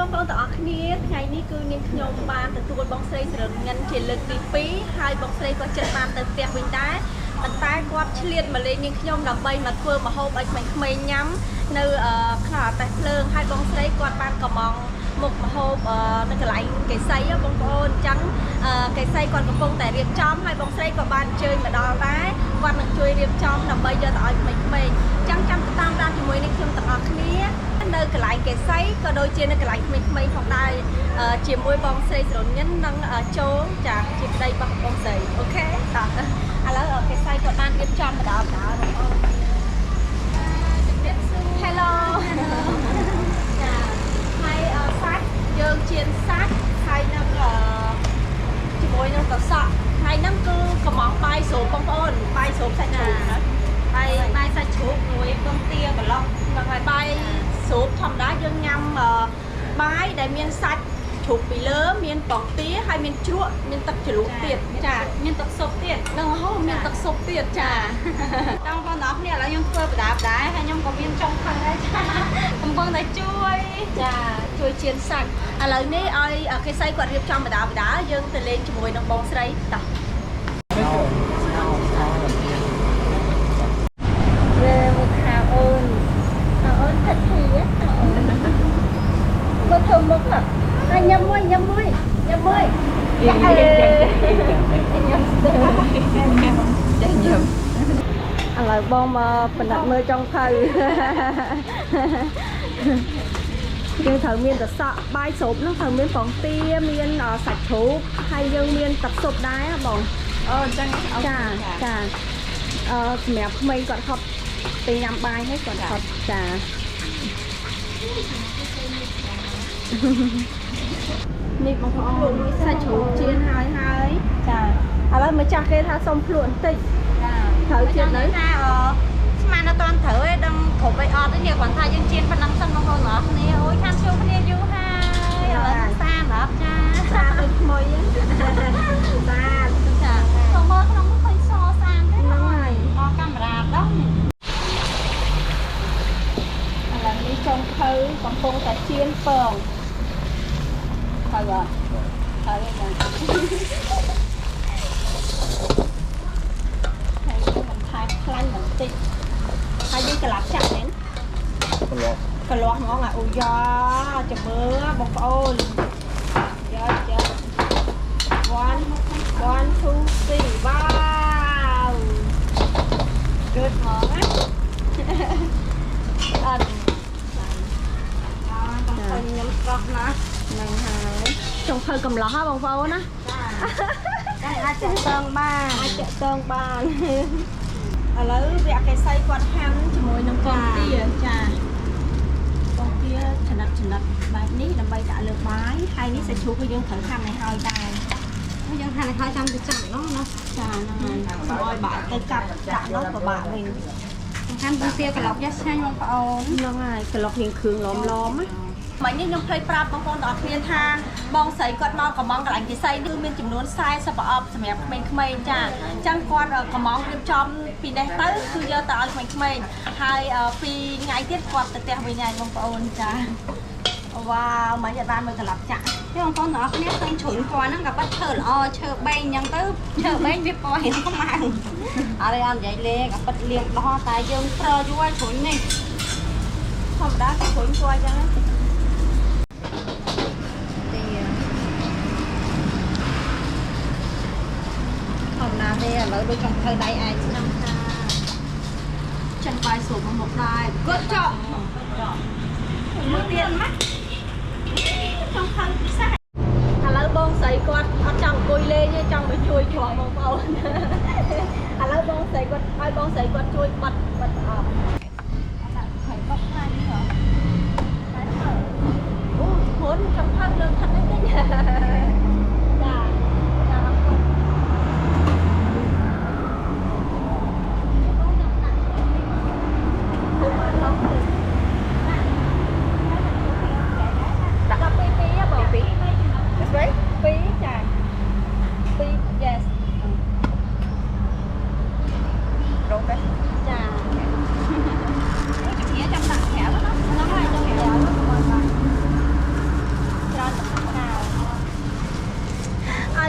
បងប្អូនទាំងអស់គ្នាថ្ងៃនេះគឺនាងខ្ញុំបានទទួលបងស្រីសរងិនជាលើកទី2ហើយបងស្រីក៏ចិត្តបានទៅផ្ទះវិញដែរប៉ុន្តែគាត់ឆ្លៀតមកលេងនាងខ្ញុំដើម្បីមកធ្វើម្ហូបឲ្យក្មេងៗញ៉ាំនៅខ្នល់អាតេះភ្លើងហើយបងស្រីគាត់បានកំងមុខម្ហូបនៅកន្លែងកេសីបងប្អូនអញ្ចឹងកេសីគាត់កំពុងតែរៀបចំហើយបងស្រីក៏បានអញ្ជើញមកដល់ដែរគាត់នឹងជួយរៀបចំដើម្បីយកទៅឲ្យក្មេងៗអញ្ចឹងចាំតាមដានជាមួយនឹងខ្ញុំទាំងអស់គ្នានៅកន្លែងកេសីក៏ដូចជានៅកន្លែងក្មេងៗផងដែរជាមួយបងស្រីសរញិននិងចូលចាជាប្តីរបស់បងស្រីអូខេតោះឥឡូវកេសីគាត់បានរៀបចំមកដល់បងប្អូន Hello ចាហើយសាច់យើងជៀនសាច់ហើយនឹងជាមួយនឹងកសក់ហើយនឹងគឺកំងបាយស្រូបបងប្អូនបាយស្រូបសាច់ជ្រូកណាបាយសាច់ជ្រូកមួយពងទាកន្លោះហ្នឹងហើយបាយស្រូបធម្មតាយើងញ៉ាំបាយដែលមានសាច់ជ្រូកពីលើមានពងទាហើយមានជ្រក់មានទឹកជ្រលក់ទៀតចាមានទឹកស៊ុបទៀតនឹងហូរមានទឹកស៊ុបទៀតចាបងប្អូនទាំងអស់គ្នាឥឡូវខ្ញុំធ្វើបដាហើយខ្ញុំក៏មានចុងខឹងដែរចាកំពុងតែជួយចាជួយជៀនសាច់ឥឡូវនេះឲ្យកេសីគាត់រៀបចំបដាយើងទៅលេងជាមួយនឹងបងស្រីតោះមកខាអូនថិតធីមកធ្វើមុខណាញ៉ាំមួយចាញ៉ាំឥឡូវបងមកបណ្ឌិតមើលចុងភៅយើងត្រូវមានតសក់បាយស្រូបនោះត្រូវមានពងទាមានសាច់ជ្រូកហើយយើងមានទឹកស៊ុបដែរបងអូអញ្ចឹងចាសម្រាប់ក្មេងគាត់ខត់ពេលញ៉ាំបាយហើយគាត់ខត់ចានេះបងប្អូនសាច់ជ្រូកជៀនហើយចាឥឡូវម្ចាស់គេថាសុំភ្លក់បន្តិចចាត្រូវជៀននៅថាស្មានអត់តាន់ត្រូវទេដឹងគ្រប់អីអត់ទេនេះគាត់ថាយើងជៀនប៉ុណ្ណឹងសិនបងប្អូនអរគ្នាអូយខានជួបគ្នាយូរហើយឥឡូវស្អាតអត់ចាស្អាតដូចថ្មីស្អាតចាចូលមើលក្នុងនោះឃើញសស្អាតទេហ្នឹងហើយមកកាមេរ៉ាដោះនេះឥឡូវនេះចុងភៅកំពុងតែជៀនពងហើយបាទហើយហ្នឹងហើយយើងថែមខ្លាញ់បន្តិចហើយយើងក្លាប់ចាក់នេះកន្លោះហ្មងអូយ៉ាចាំមើលបងប្អូនយ៉ា1 2 3 wow good ហ្មងណាអត់ខ្ញុំស្រស់ណាស់ហ្នឹងហើយចុងភៅកំឡោះហ៎បងប្អូនណាចាអាចចាក់តងបានឥឡូវវាអកេសីគាត់ហាន់ជាមួយនឹងពងទាចាពងទាចំណិតបែបនេះដើម្បីដាក់លើបាយហើយនេះសាច់ជ្រូកគឺយើងត្រូវហាន់ឲ្យហើយដែរយើងហាន់ឲ្យហើយចាំទៅចាក់នោះណាចាហ្នឹងហើយកុំឲ្យបាក់ទៅកាត់ចាក់នោះពិបាកវិញហាន់ពងទាក្លុកយ៉ាឆ្ងាញ់បងប្អូនហ្នឹងហើយក្លុករៀងគ្រឿងឡមណាមិញនេះខ្ញុំភ្លេចប្រាប់បងប្អូនទាំងអស់គ្នាថាបងស្រីគាត់មកកំងកន្លែងកេសីគឺមានចំនួន40ប្រអប់សម្រាប់ក្មេងៗចាអញ្ចឹងគាត់កំងរៀបចំពីនេះទៅគឺយកទៅឲ្យក្មេងៗហើយពីថ្ងៃទៀតគាត់ទៅផ្ទះវិញហើយបងប្អូនចាវ៉ាវមិញអត់បានមើលកន្លាប់ចាក់ទេបងប្អូនទាំងអស់គ្នាឃើញជ្រុញពណ៌ហ្នឹងក៏បាត់ឈើល្អឈើបេងអញ្ចឹងទៅឈើបេងវាពណ៌រៀងខ្មៅអត់និយាយលេក៏បាត់លៀងដោះតែយើងប្រើយូរជ្រុញនេះធម្មតាជ្រុញពណ៌អញ្ចឹងទេឥឡូវដូចចង់ធ្វើដៃឯងឆ្នាំថាចិនបាយស្រូបមកដែរគាត់ចប់មួយទៀតណាចង់ខាងពិសេសឥឡូវបងស្រីគាត់អត់ចង់អង្គុយលេងទេចង់ទៅជួយច្រកបងប្អូនឥឡូវបងស្រីគាត់ឲ្យបងស្រីគាត់ជួយបត់អស់ដាក់ហើយបត់ខ្លាញ់នេះហ៎អូហ៊ុនចង់ផឹកលើផឹកនេះទេចា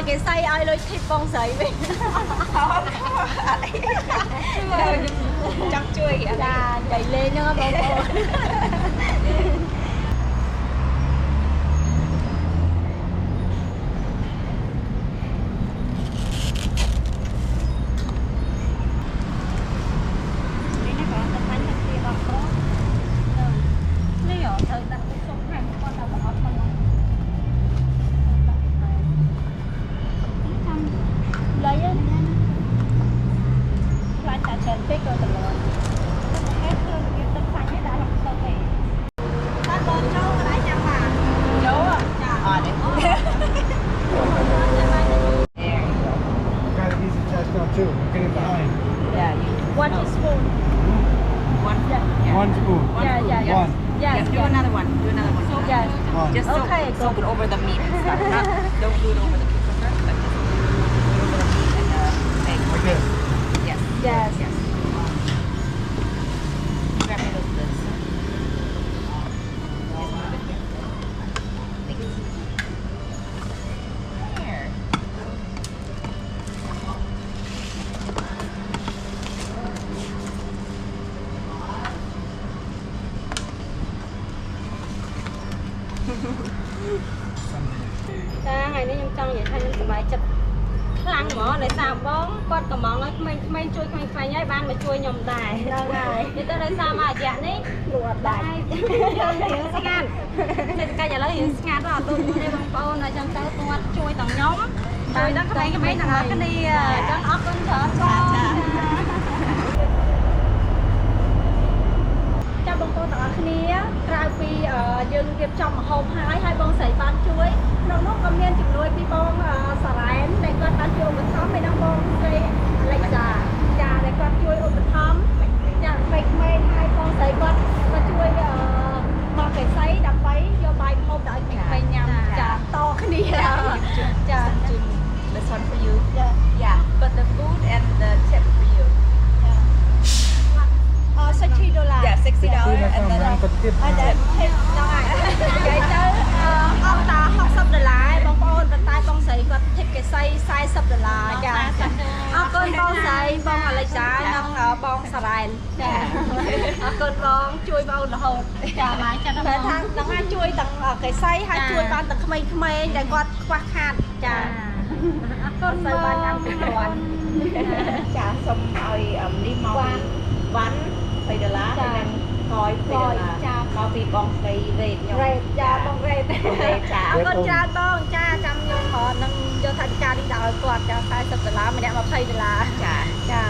cái say ai lôi thịt bông sấy về chắc chui dạ đẩy lên nữa bông bông Two, get it behind. yeah you one teaspoon one yeah. One spoon. yeah yeah yeah One. yes do another one yes One. just soak, Okay, soak it over the meat and stuff. Don't do it over the cucumber but just do it over the meat and the egg Like this. yes yes yes grab me those lids just move it here thanks here Dạ, ngày nay em trong vậy thay em sửa bài chụp lăng mỏ để sao bón con cầm món nói mình chui khoanh khoanh nhai ban mà chui nhom đài đâu rồi thì tới đây sao mà dạ ní ruột đài hiểu ngàn nên cái giờ lấy hiểu ngàn đó tôi đây bằng bao này trong cái tôi chui tầng nhóm chui đó các mấy thằng cái đi trong ốc con thở con cho bông cô tỏ kia ra vì dương tiếp trong hộp hai bông sấy bán chuối nó có miên chụp nuôi pi bông xả lén để con bán chuối một thóm mấy năm bông cây lạnh già để con chuối một thóm vạch mây hai bông sấy con chuối mà phải sấy đập váy do bài hộp đã phải nhầm to cái đi this one for you yeah but the food and the tip for you $60 yeah $60 and then Rang tip. vậy tới ông ta $60បងប្អូនប៉ុន្តែបងស្រីគាត់ធីបគេស័យ$40ចាអរគុណបងស្រីបងអាឡិសានិងបងសារ៉ែនចាអរគុណបងជួយបងរហូតចាឡាយចាតែថាទាំងអាចជួយទាំងគេស័យហើយជួយបានទាំងក្មេងៗដែលគាត់ខ្វះខាតចាអរគុណបងបានញ៉ាំពីគាត់ចាសុំឲ្យនេះមកវ៉ាន់$3ហើយនឹងកយ$2ចាមកពីបងស្រីរេតខ្ញុំរេតចាបងរេតចាអរគុណច្រើនបងចាចាំខ្ញុំនឹងយកថវិកានេះដល់គាត់ចា$40ម្នាក់$20ចាចា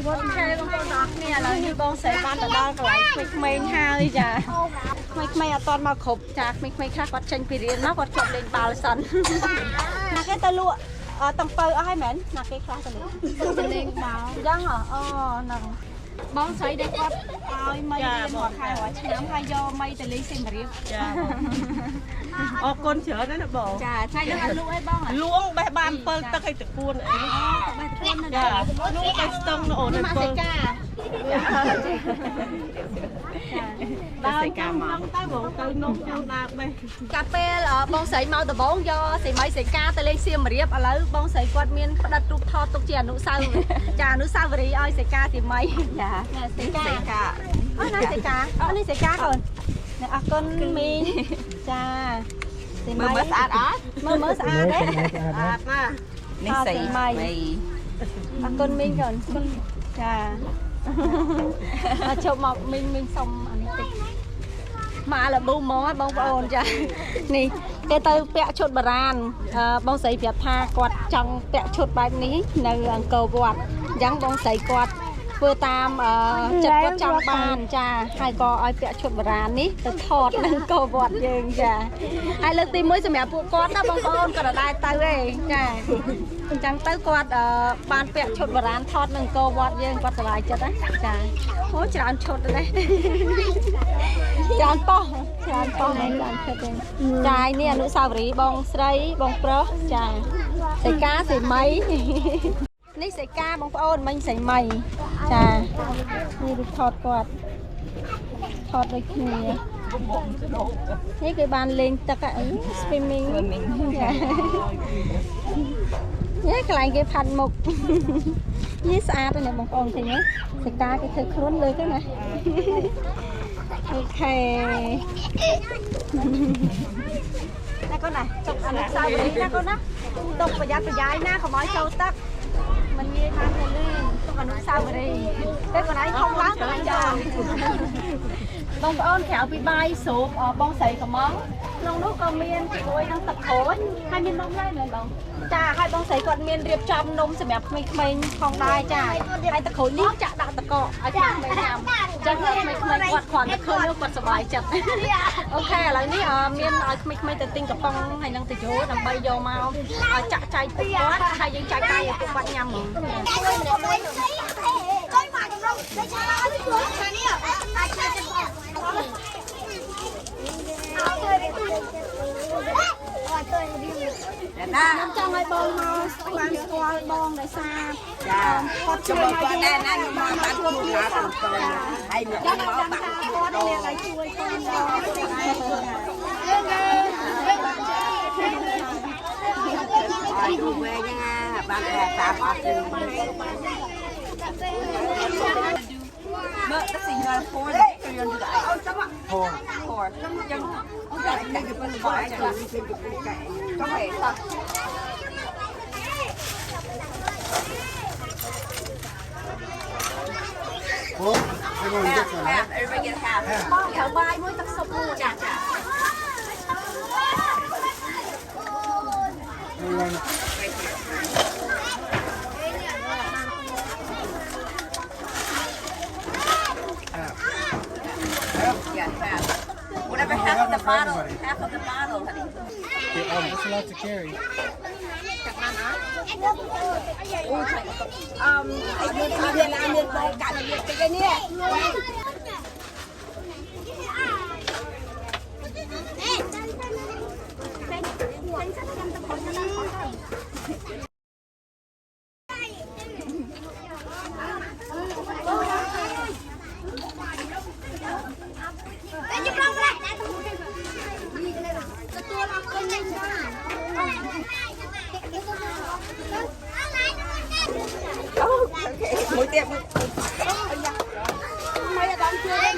បងខេបងប្អូនទាំងអស់គ្នាឥឡូវនេះបងស្រីបានទៅដល់កន្លែងក្មេងៗហើយចាក្មេងៗអត់ទាន់មកគ្រប់ចាក្មេងៗខ្លះគាត់ចេញពីរៀនមកគាត់ជាប់លេងបាល់សិនណាគេទៅលក់តំពៅអស់ហើយមែនណាគេខ្លះទៅលក់ទៅលេងបាល់អញ្ចឹងអូហ្នឹងបងស្រីដែលគាត់ឲ្យមីរៀនមកខែរាល់ឆ្នាំហើយយកមីទៅលេងសៀមរាបចាអរគុណច្រើនណាស់បងចាថ្ងៃនេះអត់លក់អីបងលួងបេះបាន7ទឹកឲ្យតគួនអីបេះទួនណាចាលួងទៅស្ទឹងអូនមកសេកាដល់សេកាមកទៅបងទៅនំចូលដើរបេះកាពេលបងស្រីមកដំបងយកសីមីសេកាទៅលេងសៀមរាបឥឡូវបងស្រីគាត់មានផ្ដិតរូបថតទុកជាអនុស្សាវរីយ៍ចាអនុស្សាវរីយ៍ឲ្យសេកាសីមីចាសេកាអូណាសេកាអូនេះសេកាកូនអ្នកអរគុណមីងចាសីមីមើលស្អាតអត់មើលស្អាតទេស្អាតណាស់នេះសីមីអរគុណមីងកូនចាជប់មកមីងសុំអានេះតិចមកលប៊ូហ្មងបងប្អូនចានេះគេទៅពាក់ឈុតបុរាណបងស្រីប្រាប់ថាគាត់ចង់ពាក់ឈុតបែបនេះនៅអង្គរវត្តអញ្ចឹងបងស្រីគាត់ធ្វើតាមចិត្តគាត់ចង់បានចាហើយក៏ឲ្យពាក់ឈុតបុរាណនេះទៅថតនៅអង្គរវត្តយើងចាហើយលើកទី1សម្រាប់ពួកគាត់ណាបងប្អូនគាត់ដែរទៅទេចាអញ្ចឹងទៅគាត់បានពាក់ឈុតបុរាណថតនៅអង្គរវត្តយើងគាត់សប្បាយចិត្តណាចាអូច្រើនឈុតទេច្រើនប៉ោះច្រើនឈុតទេចានេះអនុស្សាវរីយ៍បងស្រីបងប្រុសចាសេកាសីមីនេះសេកាបងប្អូនមិញសីមី ចានេះរូបថតគាត់ថតដូចគ្នានេះគឺបានលេងទឹកអី swimming ចានេះកន្លែងគេផាត់មុខនេះស្អាតណាស់បងប្អូនឃើញទេសេកាគេធ្វើខ្លួនលើទៅណាអូខេណាកូនណាចុកអនុស្សាវរីយ៍ណាកូនណាទុកប្រយ័ត្នប្រយែងណាកុំឲ្យចូលទឹកមិនងាយបានទៅលឿនទុកអនុស្សាវរីយ៍តែកូនឯងធំឡើងទៅចាបងប្អូនក្រៅពីបាយស្រូបបងស្រីកំងក្នុងនោះក៏មានជាមួយនឹងទឹកក្រូចហើយមាននំដែរមែនបងចាហើយបងស្រីគាត់មានរៀបចំនំសម្រាប់ក្មេងៗផងដែរចាហើយទឹកក្រូចនេះចាក់ដាក់តកឲ្យក្មេងៗញ៉ាំចឹងក្មេងៗគាត់គ្រាន់តែឃើញគាត់សប្បាយចិត្តអូខេឥឡូវនេះមានឲ្យក្មេងៗទៅទិញកំប៉ុងហើយនឹងទៅយោដើម្បីយកមកចាក់ចែកពួកគាត់ហើយយើងចែកចាយឲ្យពួកគាត់ញ៉ាំហ្មងខ្ញុំចង់ឲ្យបងមកបានស្គាល់បងដោយសារគាត់ជួយគាត់ដែរណាខ្ញុំមកបានជួបគ្នាទាំងតើហើយមកបាក់គាត់នេះឲ្យជួយគាត់ហើយគ្រូវែងហ្នឹងបានតែតាមអត់ទេមើលទៅសិង4នេះគឺយើងទៅអូនចាំ4ចឹងតែនេះគឺពេលបាយចា៎នេះគឺពេលកែចាំហេតោះWell, everyone gets one, right? Everybody get half. បងក្រៅបាយមួយទឹកស៊ុបមួយចាចា Everyone. Yeah, half. Whatever, half of the bottle. Half of the bottle, honey. Okay, that's a lot to carry. មានបងកាត់វាតិចឯនេះ Mũi tiệm. mấy ở đông chưa đấy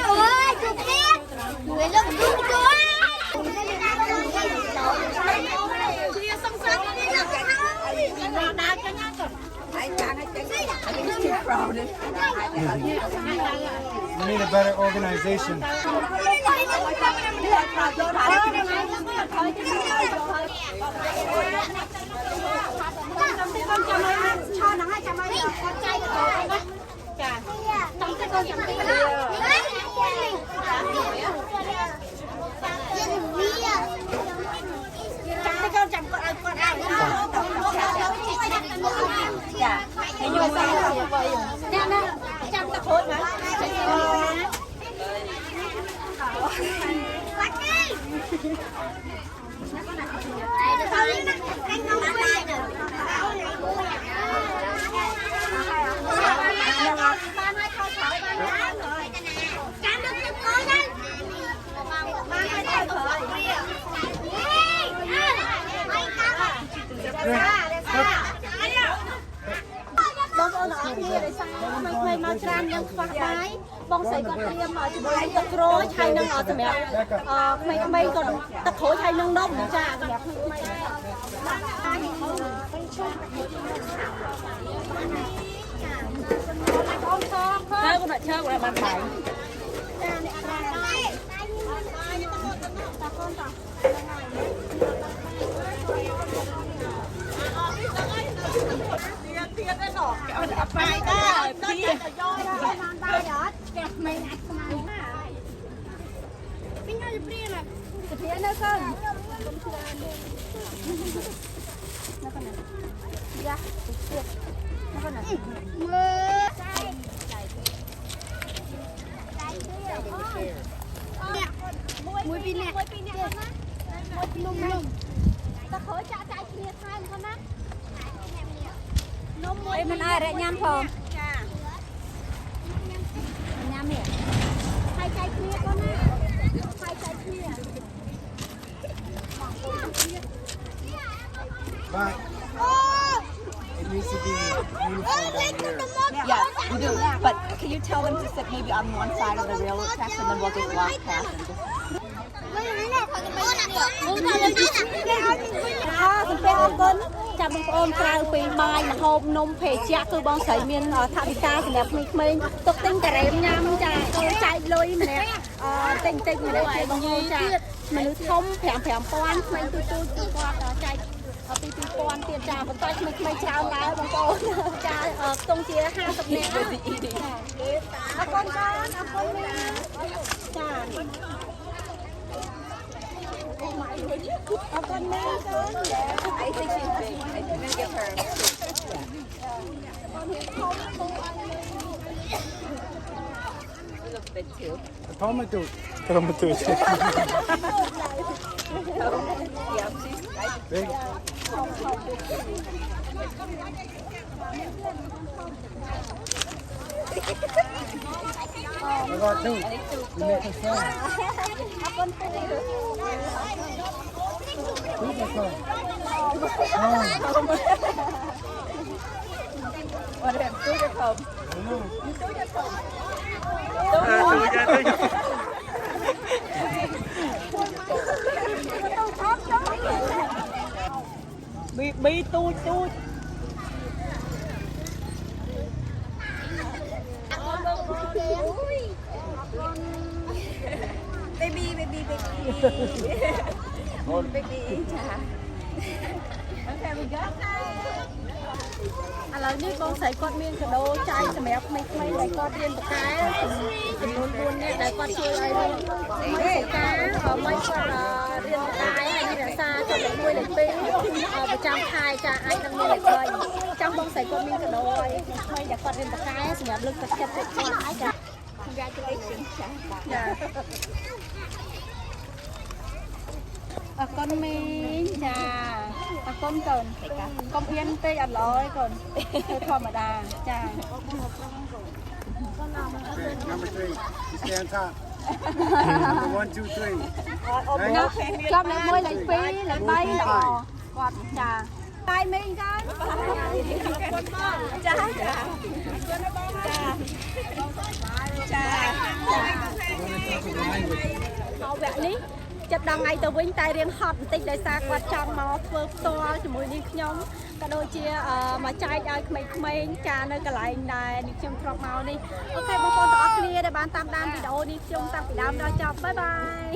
ôi chụp tiếp người lưng chụp chúa chia song song đi nào đào cho nhau rồi We need a better organization. bông sấy còn tiêm ở chỗ này tập rối hay năng ở chỗ mẹ mấy còn tập khối hay năng đông nữa cha con lại chơi của bạn phải Hãy subscribe cho kênh Ghiền Mì Gõ để không bỏ lỡ những video hấp dẫn ไปได้พี่ មួយពីរនាក់មួយនំតើខើចាក់ចាយគ្នាថែមផងណានំមួយមិនអើរញ៉ាំផងចាញ៉ាំនេះហើយចាយគ្នាផងណាហើយចាយគ្នា But it needs to be uniform down here. Yeah, we do. But can you tell them to sit maybe on one side of the railroad tracks and then we'll just walk past and just. សំពេអរគុណចាំបងប្អូនក្រៅពីបាយម្ហូបនំភេសជ្ជៈគឺបងស្រីមានថវិកាសម្រាប់ក្មេងៗទុកទិញការ៉េមញ៉ាំចាចូលចែកលុយម្នាក់ទិញម្នាក់ជាបងប្អូនចាមនុស្សធំ5,000ក្មេងទូគាត់ចែកពី2,000ទៀតចាបន្តែក្មេងៗច្រើនឡើងបងប្អូនចាខ្ទង់ជា50នាក់អរគុណចាអរគុណចា I think she's big. I think we'll give her. You look big too. Tomato. Yeah, she's. Big. I got two. You make a sound. Who's the sound? What him? Do your home. I know. Bi tôi Baby. Okay, we go. ឥឡូវនេះបងស្រីគាត់មានកាដូចែកសម្រាប់ក្មេងៗដែលគាត់រៀនបកែចំនួន4នាក់ដែលគាត់ជួយឲ្យមួយសិកាមួយគាត់រៀនបកែហើយរក្សាចំណុច1លេខ2ប្រចាំខែចាអាចនឹងមានលេខ3ចាំបងស្រីគាត់មានកាដូឲ្យក្មេងៗដែលគាត់រៀនបកែសម្រាប់លើកទឹកចិត្តគាត់ចា Congratulations, Chef. ចាអរគុណមីងចាអរគុណកូនកុំហ៊ានពេកអត់ល្អឯងកូនធ្វើធម្មតាចា Number 3. You stay on top. Number 1, 2, 3. ចាំលេខ1លេខ2លេខ3ល្អគាត់ចាបាយមីងចាហើយវគ្គនេះចិត្តដល់ថ្ងៃទៅវិញតែរៀនហត់បន្តិចដោយសារគាត់ចង់មកធ្វើផ្ទាល់ជាមួយនេះខ្ញុំក៏ដូចជាមកចែកឲ្យក្មេងៗចានៅកន្លែងដែលនេះខ្ញុំធ្លាប់មកនេះអូខេបងប្អូនទាំងអស់គ្នាដែលបានតាមដានវីដេអូនេះខ្ញុំតាំងពីដើមដល់ចប់បាយបាយ